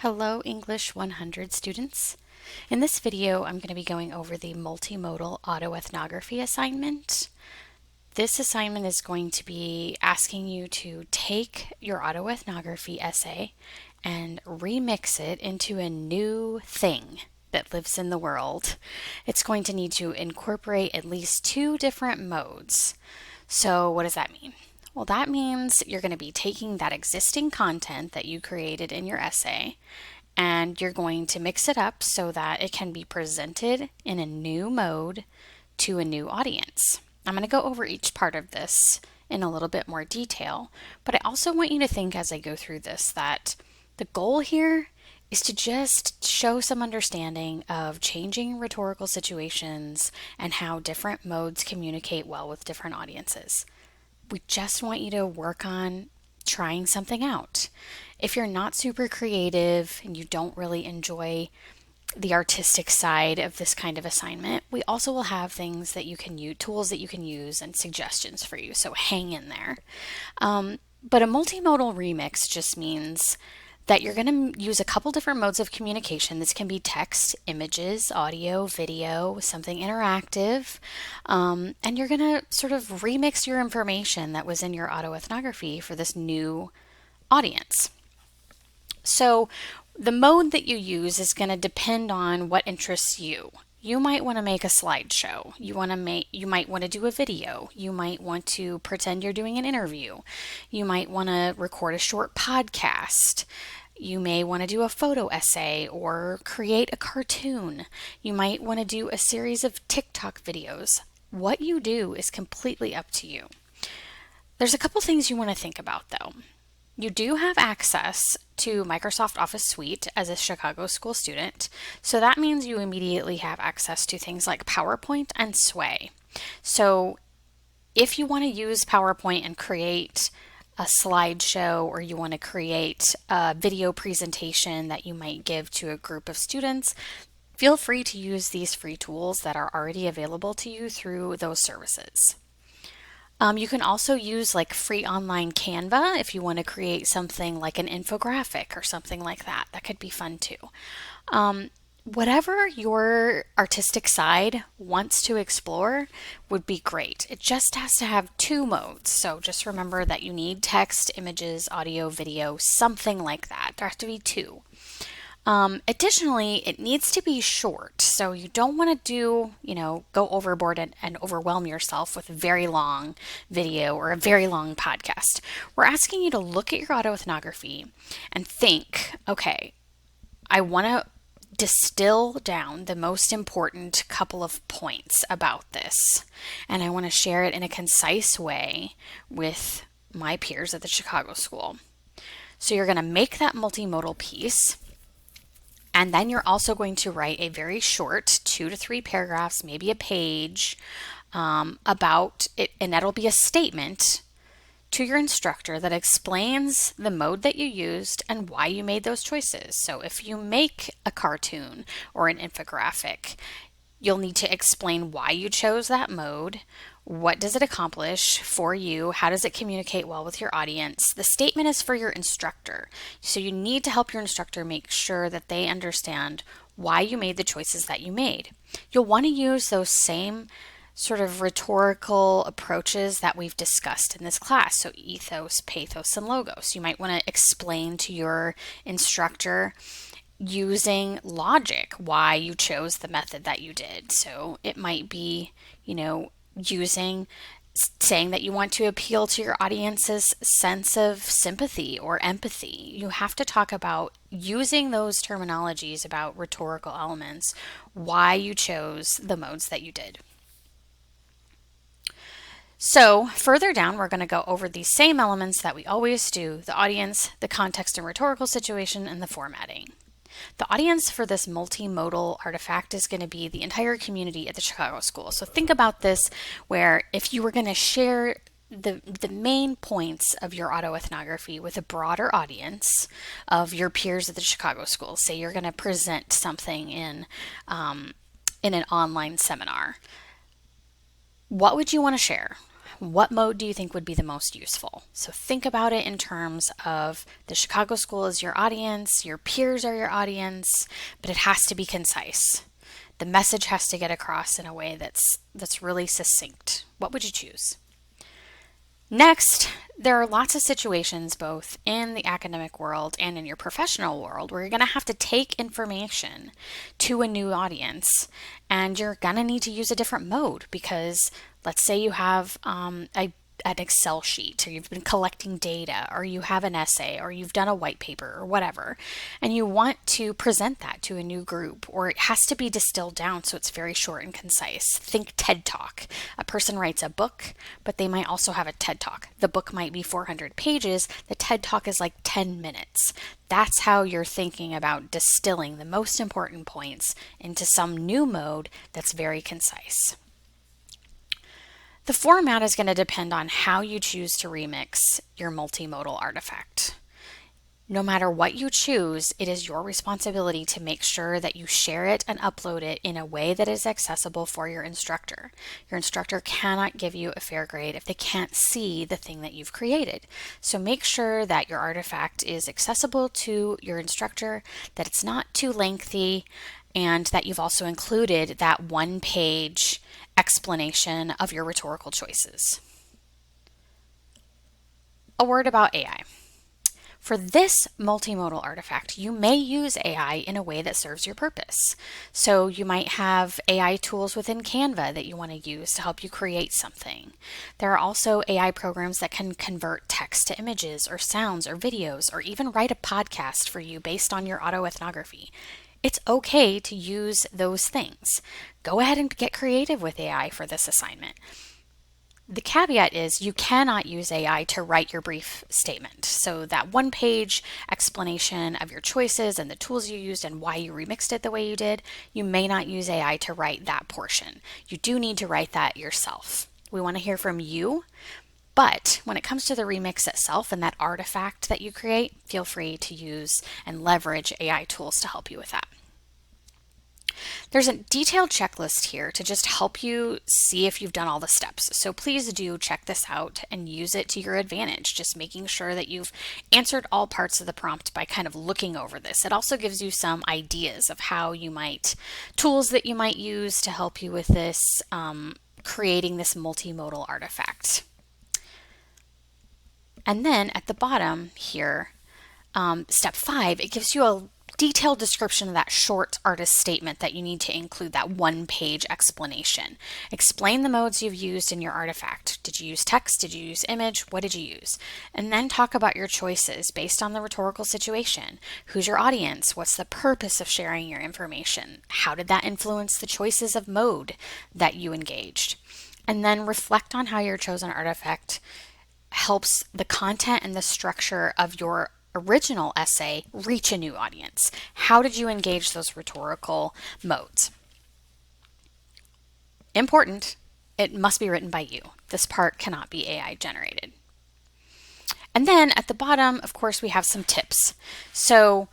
Hello English 100 students. In this video, I'm going to be going over the Multimodal Autoethnography assignment. This assignment is going to be asking you to take your autoethnography essay and remix it into a new thing that lives in the world. It's going to need to incorporate at least two different modes. So what does that mean? Well, that means you're going to be taking that existing content that you created in your essay and you're going to mix it up so that it can be presented in a new mode to a new audience. I'm going to go over each part of this in a little bit more detail, but I also want you to think as I go through this that the goal here is to just show some understanding of changing rhetorical situations and how different modes communicate well with different audiences. We just want you to work on trying something out. If you're not super creative and you don't really enjoy the artistic side of this kind of assignment, we also will have things that you can use, tools that you can use, and suggestions for you. So hang in there. But a multimodal remix just means that you're going to use a couple different modes of communication. This can be text, images, audio, video, something interactive, and you're going to sort of remix your information that was in your autoethnography for this new audience. So the mode that you use is going to depend on what interests you. You might want to make a slideshow. You might want to do a video. You might want to pretend you're doing an interview. You might want to record a short podcast. You may want to do a photo essay or create a cartoon. You might want to do a series of TikTok videos. What you do is completely up to you. There's a couple things you want to think about though. You do have access to Microsoft Office Suite as a Chicago school student, so that means you immediately have access to things like PowerPoint and Sway. So if you want to use PowerPoint and create a slideshow, or you want to create a video presentation that you might give to a group of students, feel free to use these free tools that are already available to you through those services. You can also use like free online Canva if you want to create something like an infographic or something like that. That could be fun too. Whatever your artistic side wants to explore would be great. It just has to have two modes. So just remember that you need text, images, audio, video, something like that. There have to be two. Additionally, it needs to be short. So you don't want to go overboard and overwhelm yourself with a very long video or a very long podcast. We're asking you to look at your autoethnography and think, okay, I want to distill down the most important couple of points about this, and I want to share it in a concise way with my peers at the Chicago School. So you're going to make that multimodal piece, and then you're also going to write a very short 2 to 3 paragraphs, maybe a page, about it, and that'll be a statement to your instructor that explains the mode that you used and why you made those choices. So if you make a cartoon or an infographic, you'll need to explain why you chose that mode. What does it accomplish for you? How does it communicate well with your audience? The statement is for your instructor. So you need to help your instructor make sure that they understand why you made the choices that you made. You'll want to use those same sort of rhetorical approaches that we've discussed in this class. So ethos, pathos, and logos. You might want to explain to your instructor using logic why you chose the method that you did. So it might be, saying that you want to appeal to your audience's sense of sympathy or empathy. You have to talk about using those terminologies about rhetorical elements, why you chose the modes that you did. So further down, we're going to go over these same elements that we always do: the audience, the context and rhetorical situation, and the formatting. The audience for this multimodal artifact is going to be the entire community at the Chicago School. So think about this, where if you were going to share the main points of your autoethnography with a broader audience of your peers at the Chicago School, say you're going to present something in an online seminar, what would you want to share? what mode do you think would be the most useful? So think about it in terms of the Chicago School is your audience, your peers are your audience, but it has to be concise. The message has to get across in a way that's really succinct. What would you choose? Next, there are lots of situations both in the academic world and in your professional world where you're going to have to take information to a new audience, and you're going to need to use a different mode because let's say you have an Excel sheet, or you've been collecting data, or you have an essay, or you've done a white paper, or whatever, and you want to present that to a new group, or it has to be distilled down so it's very short and concise. Think TED Talk. A person writes a book, but they might also have a TED Talk. The book might be 400 pages. The TED Talk is like 10 minutes. That's how you're thinking about distilling the most important points into some new mode that's very concise. The format is going to depend on how you choose to remix your multimodal artifact. No matter what you choose, it is your responsibility to make sure that you share it and upload it in a way that is accessible for your instructor. Your instructor cannot give you a fair grade if they can't see the thing that you've created. So make sure that your artifact is accessible to your instructor, that it's not too lengthy, and that you've also included that one-page explanation of your rhetorical choices. A word about AI. For this multimodal artifact, you may use AI in a way that serves your purpose. So you might have AI tools within Canva that you want to use to help you create something. There are also AI programs that can convert text to images or sounds or videos, or even write a podcast for you based on your autoethnography. It's okay to use those things. Go ahead and get creative with AI for this assignment. The caveat is you cannot use AI to write your brief statement. So that one-page explanation of your choices and the tools you used and why you remixed it the way you did, you may not use AI to write that portion. You do need to write that yourself. We want to hear from you. But when it comes to the remix itself and that artifact that you create, feel free to use and leverage AI tools to help you with that. There's a detailed checklist here to just help you see if you've done all the steps. So please do check this out and use it to your advantage, just making sure that you've answered all parts of the prompt by kind of looking over this. It also gives you some ideas of how you might, tools that you might use to help you with this, creating this multimodal artifact. And then at the bottom here, step 5, it gives you a detailed description of that short artist statement that you need to include, that one-page explanation. Explain the modes you've used in your artifact. Did you use text? Did you use image? What did you use? And then talk about your choices based on the rhetorical situation. Who's your audience? What's the purpose of sharing your information? How did that influence the choices of mode that you engaged? And then reflect on how your chosen artifact helps the content and the structure of your original essay reach a new audience. How did you engage those rhetorical modes? Important, it must be written by you. This part cannot be AI generated. And then at the bottom, of course, we have some tips. So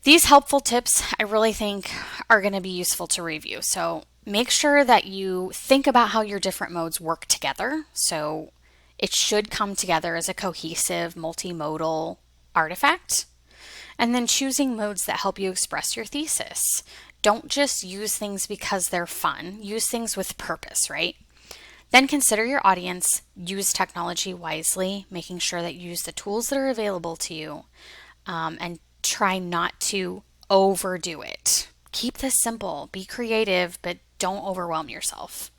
these helpful tips I really think are going to be useful to review. So make sure that you think about how your different modes work together. So it should come together as a cohesive multimodal artifact. And then choosing modes that help you express your thesis. Don't just use things because they're fun. Use things with purpose, right? Then consider your audience. Use technology wisely, making sure that you use the tools that are available to you, and try not to overdo it. Keep this simple. Be creative, but don't overwhelm yourself.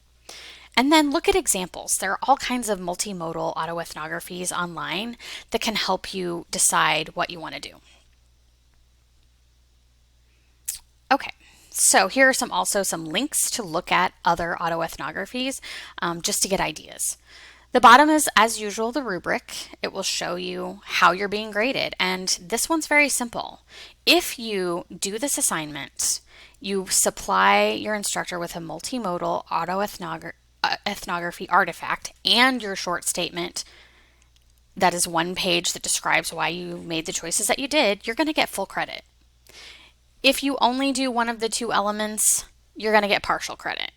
And then look at examples. There are all kinds of multimodal autoethnographies online that can help you decide what you want to do. Okay, so here are also some links to look at other autoethnographies, just to get ideas. The bottom is, as usual, the rubric. It will show you how you're being graded, and this one's very simple. If you do this assignment, you supply your instructor with a multimodal autoethnography artifact and your short statement that is one page that describes why you made the choices that you did, you're going to get full credit. If you only do one of the two elements, you're going to get partial credit.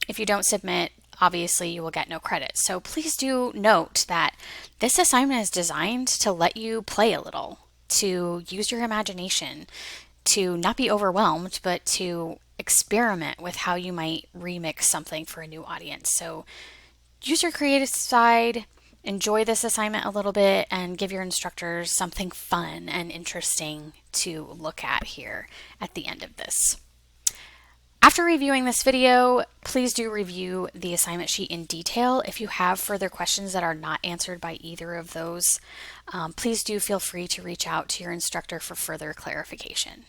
If you don't submit obviously you will get no credit. So please do note that this assignment is designed to let you play a little, to use your imagination, to not be overwhelmed, but to experiment with how you might remix something for a new audience. So use your creative side, enjoy this assignment a little bit, and give your instructors something fun and interesting to look at here at the end of this. After reviewing this video, please do review the assignment sheet in detail. If you have further questions that are not answered by either of those, please do feel free to reach out to your instructor for further clarification.